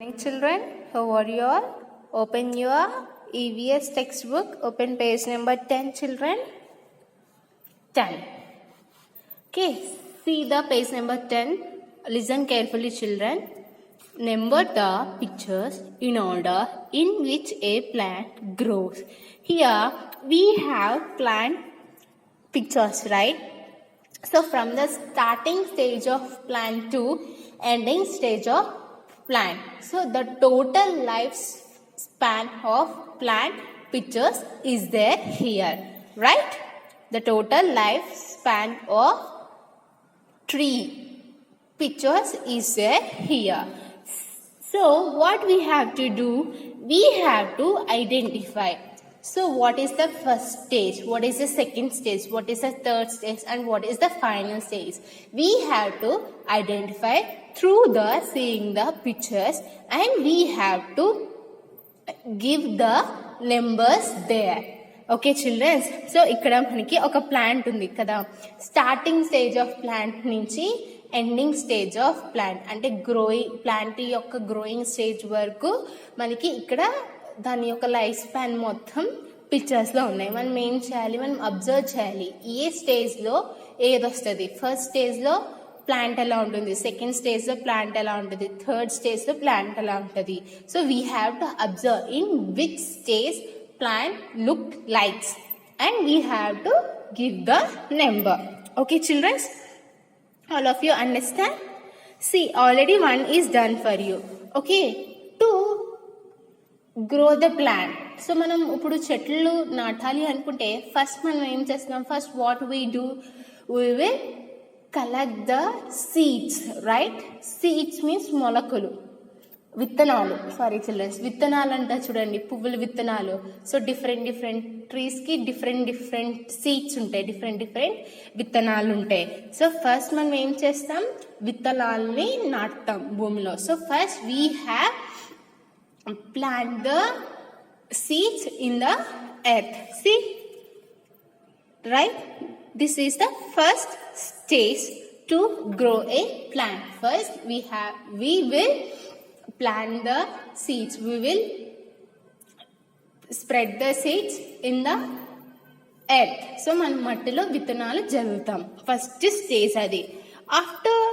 Morning children, how are you all? Open your EVS textbook, open page number 10 children. 10. Okay, see the page number 10. Listen carefully children. Number the pictures in order in which a plant grows. Here we have plant pictures, right? So from the starting stage of plant to ending stage of plant. So the total lifespan of plant pictures is there here, right? The total lifespan of tree pictures is there here. So what we have to do? We have to identify. So what is the first stage? What is the second stage? What is the third stage? And what is the final stage? We have to identify through the seeing the pictures, and we have to give the numbers there. Okay children, so ఇక్కడ మనకి ఒక plant ఉంది కదా, starting stage of plant నుంచి ending stage of plant అంటే plant యొక్క growing stage వరకు మనకి ఇక్కడ దాని యొక్క లైఫ్ స్పాన్ మొత్తం పిక్చర్స్లో ఉన్నాయి. మనం ఏం చేయాలి? మనం అబ్జర్వ్ చేయాలి ఏ స్టేజ్లో ఏది వస్తుంది. ఫస్ట్ స్టేజ్లో ప్లాంట్ ఎలా ఉంటుంది, సెకండ్ స్టేజ్లో ప్లాంట్ ఎలా ఉంటుంది, థర్డ్ స్టేజ్లో ప్లాంట్ ఎలా ఉంటుంది. So we have to observe in which stage plant look likes, and we have to give the number. Okay children, all of you understand? See, already one is done for you. Okay, to grow the plant. So మనం ఇప్పుడు చెట్లు నాటాలి అనుకుంటే first మనం ఏం చేస్తున్నాం? First what we do, we will collect the seeds, right? Seeds means మొలకలు, విత్తనాలు. సారీ చిల్డ్రన్స్, విత్తనాలు అంటా చూడండి, పువ్వుల విత్తనాలు. సో డిఫరెంట్ ట్రీస్కి డిఫరెంట్ సీడ్స్ ఉంటాయి, డిఫరెంట్ విత్తనాలు ఉంటాయి. సో ఫస్ట్ మనం ఏం చేస్తాం? విత్తనాలని నాటుతాం భూమిలో. So first we have plant the seeds in the earth. See right, this is the first stage to grow a plant. First we will plant the seeds. We will spread the seeds in the earth. So మనం మట్టిలో విత్తనాలు జల్లుతాం. First stage అది. After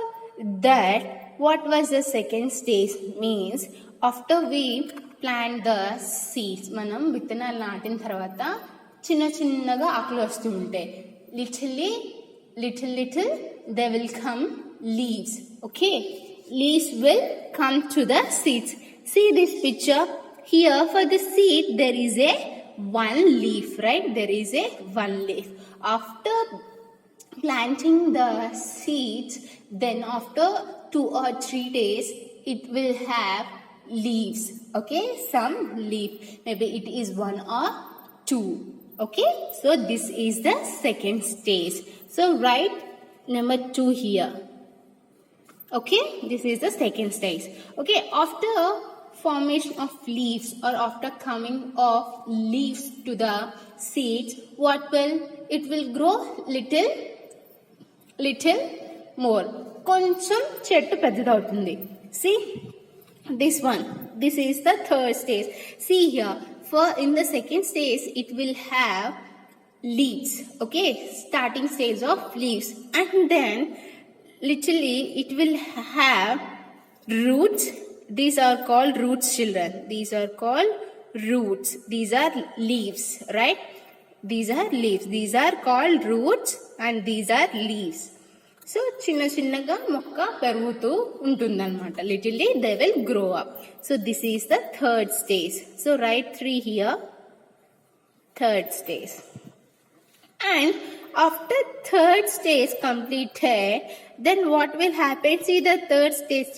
that what was the second stage? Means after we plant the seeds, మనం విత్తనాలు నాటిన తర్వాత చిన్నగా ఆకులు వస్తూ ఉంటాయి. Little they will come leaves. Okay, leaves will come to the seeds. See this picture here. For the seed there is a one leaf, right? There is a one leaf. After planting the seeds, then after 2 or 3 days it will have leaves. Okay, some leaf, maybe it is 1 or 2. Okay, so this is the second stage. So write number 2 here. Okay, this is the second stage. Okay, after formation of leaves or after coming of leaves to the seeds, what will it will grow little more. కొంచెం చెట్టు పెద్దదవుతుంది. See this one, this is the third stage. See here, for in the second stage it will have leaves. Okay, starting stage of leaves, and then literally it will have roots. These are called roots children. These are called roots. These are leaves, right? These are leaves. These are called roots and these are leaves. So చిన్నగా మొక్క పెరుగుతూ ఉంటుందన్నమాట. Literally they will grow up. So this is the third stage. So write 3 here. Third stage. And after third stage completed, then what will happen? See the third stage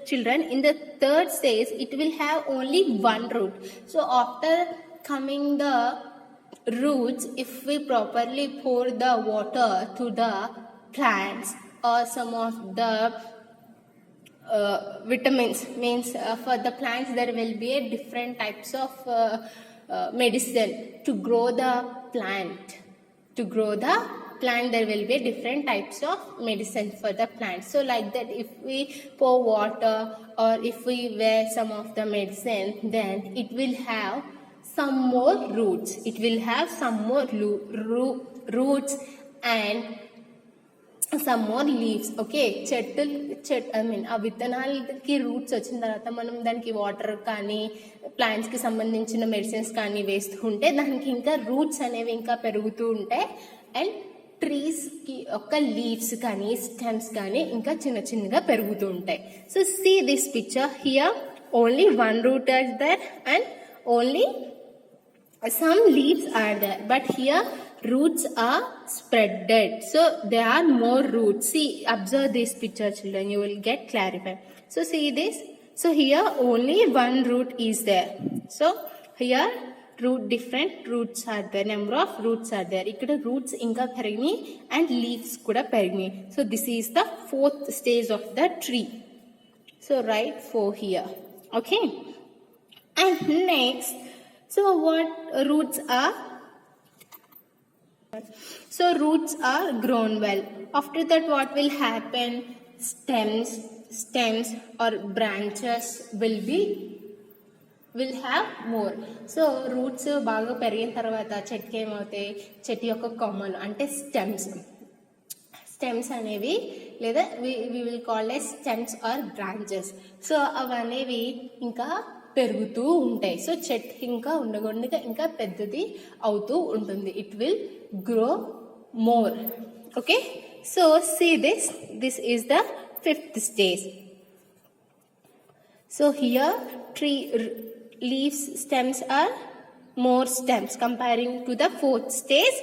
children. In the third stage it will have only one root. So after coming the roots, if we properly pour the water to the plants or some of the vitamins, means for the plants there will be a different types of medicine to grow the plant, to grow the plant, there will be different types of medicine for the plant. So like that, if we pour water or if we wear some of the medicine, then it will have some more roots. It will have some more roots and some more leaves. Okay, ఆ విత్తనాలకి roots వచ్చిన తర్వాత మనం దానికి water కానీ ప్లాంట్స్కి సంబంధించిన medicines కానీ వేస్తూ ఉంటే దానికి ఇంకా రూట్స్ అనేవి ఇంకా పెరుగుతూ ఉంటాయి. అండ్ ట్రీస్కి ఒక లీవ్స్ కానీ స్టెమ్స్ కానీ ఇంకా చిన్నగా పెరుగుతూ ఉంటాయి. So see this picture here, only one root are there and only some leaves are there, but here roots are spreaded, so there are more roots. See, observe this picture children, you will get clarified. So see this, so here only one root is there. So here different roots are there, number of roots are there. Ikkada roots inga perigni and leaves kuda perigni. So this is the fourth stage of the tree. So write 4 here. Okay, and next, so what roots are? So roots are grown well. After that, what will happen? Stems or branches will have more. So roots baga perigin tarvata chetki em avutayi, చెట్టు యొక్క కొమ్మలు అంటే stems అనేవి లేదా we will call as stems or branches. సో అవనేవి ఇంకా పెరుగుతూ ఉంటాయి. సో చెట్టు ఇంకా ఉండకుండా ఇంకా పెద్దది అవుతూ ఉంటుంది. It will grow more. Okay, so see this is the 5th stage. So here tree leaves, stems are more stems comparing to the 4th stage.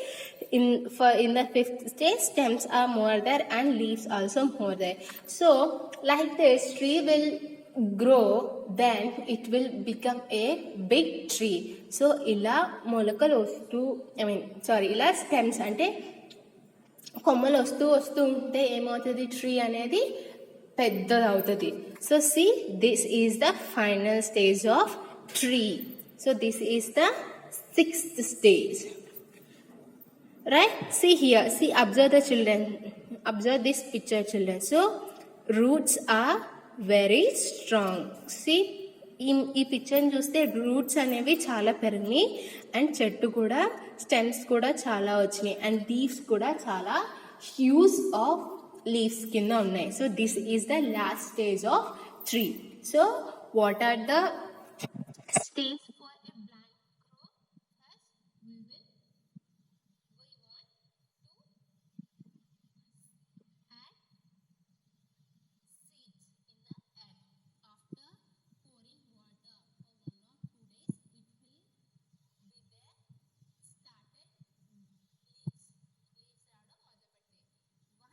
In the 5th stage, stems are more there and leaves also more there. So like this, tree will grow, then it will become a big tree. So ila మొలకలు వస్తూ ఇలా stems అంటే కొమ్మలు వస్తూ ఉంటే ఏమవుతుంది, tree అనేది పెద్దదవుతుంది. So see this is the final stage of tree. So this is the 6th stage. Right? See here. See, observe the children. Observe this picture, children. So roots are very strong. See, ఈ పిక్చర్ని చూస్తే roots అనేవి చాలా పెరిగినాయి and చెట్టు కూడా stems కూడా చాలా వచ్చినాయి అండ్ లీవ్స్ కూడా చాలా హ్యూజ్ ఆఫ్ లీవ్స్ కింద ఉన్నాయి. So this is the last stage of tree. So what are the stage for a plant grow? First we want to add seeds in the egg. After pouring water for 1 or 2 days, it will be there started leaves రావడం మొదలుపెట్టాయి.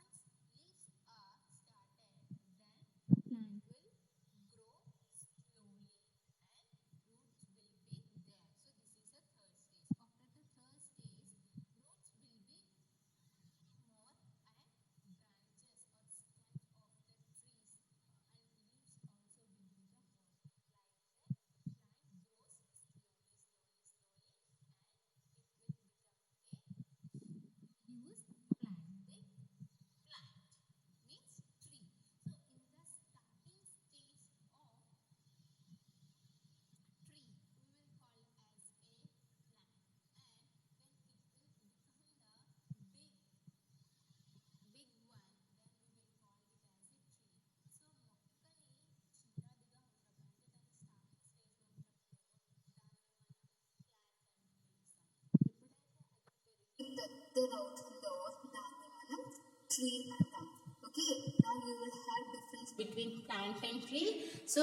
Once leaves are started, then plant will grow slowly and roots will be there. So this is the 3rd stage. After the 3rd stage, roots will be more and branches or stems of the trees and leaves also will be the more. Like that, plant grows slowly and it will become a huge plant. Big plant means tree. So in the starting stage of tree, we will call as a plant, and when it will become the big one, then we will call it as a tree. So మొక్కని చిన్నదిగా ఉన్నప్పుడు అంటే దాని starting స్టేజ్లో ఉన్నప్పుడు దాన్ని మనం plant అని పిలుస్తాం. ఎప్పుడైతే అది పెద్దదవుతుందో దాన్ని మనం ట్రీ అంటాం. Okay, now you will have difference between plant and tree. So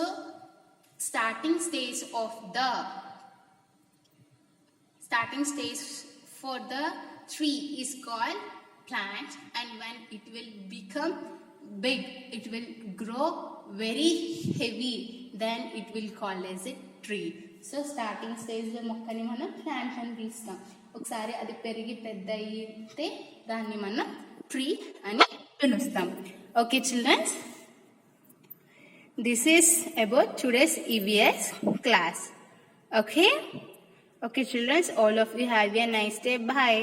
starting stage for the tree is called plant, and when it will become big, it will grow very heavy, then it will call as a tree. So starting స్టేజ్లో మొక్కని మనం plant అని పిలుస్తాం. ఒకసారి అది పెరిగి పెద్ద అయితే దాన్ని మనం ట్రీ అని పిలుస్తాం. Okay childrens, this is about today's EVS class. Okay children, all of you have a nice day. Bye.